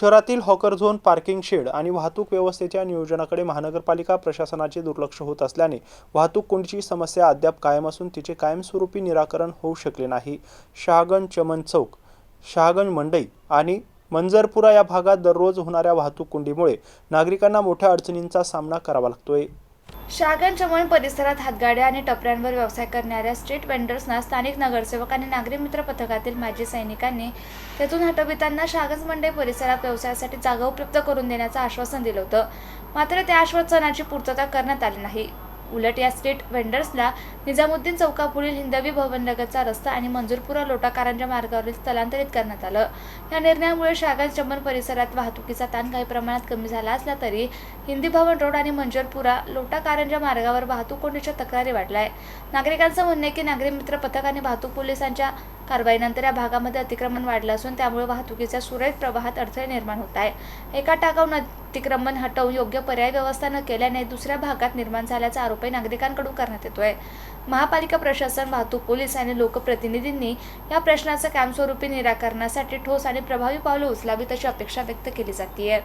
शहरातील hawker zone, parking shed आणि वाहतूक व्यवस्थेच्या नियोजनाकडे महानगरपालिका प्रशासनाचे दुर्लक्ष होत असल्याने वाहतूक कोंडीची समस्या अद्याप कायम असून तिचे कायमस्वरूपी निराकरण होऊ शकले नाही। शहागंज, चमन चौक, शहागंज मंडई आणि मंजरपुरा या भागात दररोज होणाऱ्या वाहतूक कोंडीमुळे नागरिकांना मोठ्या अडचणींचा सामना करावा लागतोय। शहागंज चमन परिसरात हातगाड्या आणि टपऱ्यांवर व्यवसाय करणाऱ्या स्ट्रीट वेंडर्सना स्थानिक नगरसेवक आणि नागरी मित्र पथकातील माजी सैनिकांनी तेथून हटविताना शहागंज मंडई परिसरात व्यवसायासाठी जागा उपलब्ध करून देण्याचं आश्वासन दिलं होतं। मात्र त्या आश्वासनाची पूर्तता करण्यात आली नाही। उलट या स्ट्रीट वेंडर्सला निजामुद्दीन चौकापुढील हिंदवी भवनलगतचा रस्ता आणि मंजूरपुरा लोटा कारंजा मार्गावरील स्थलांतरित करण्यात आलं। या निर्णयामुळे शहागंज चमन परिसरात वाहतुकीचा ताण काही प्रमाणात कमी झाला असला तरी हिंदी भवन रोड आणि मंजूरपुरा लोटा कारंजा मार्गावर वाहतूक कोंडीच्या तक्रारी वाढल्या। नागरिकांचं म्हणणं आहे की नागरी मित्र पथक आणि वाहतूक पोलिसांच्या कारवाईनंतर या भागामध्ये अतिक्रमण वाढलं असून त्यामुळे वाहतुकीच्या सुरळीत प्रवाहात अडथळे निर्माण होत आहे। एका टाकाऊन अतिक्रमण हटवून योग्य पर्याय व्यवस्था न केल्याने दुसऱ्या भागात निर्माण झाल्याचा आरोपही नागरिकांकडून करण्यात येतोय। महापालिका प्रशासन, वाहतूक पोलीस आणि लोकप्रतिनिधींनी या प्रश्नाचं कायमस्वरूपी निराकरणासाठी ठोस आणि प्रभावी पावले उचलावीत अशी अपेक्षा व्यक्त केली जाते।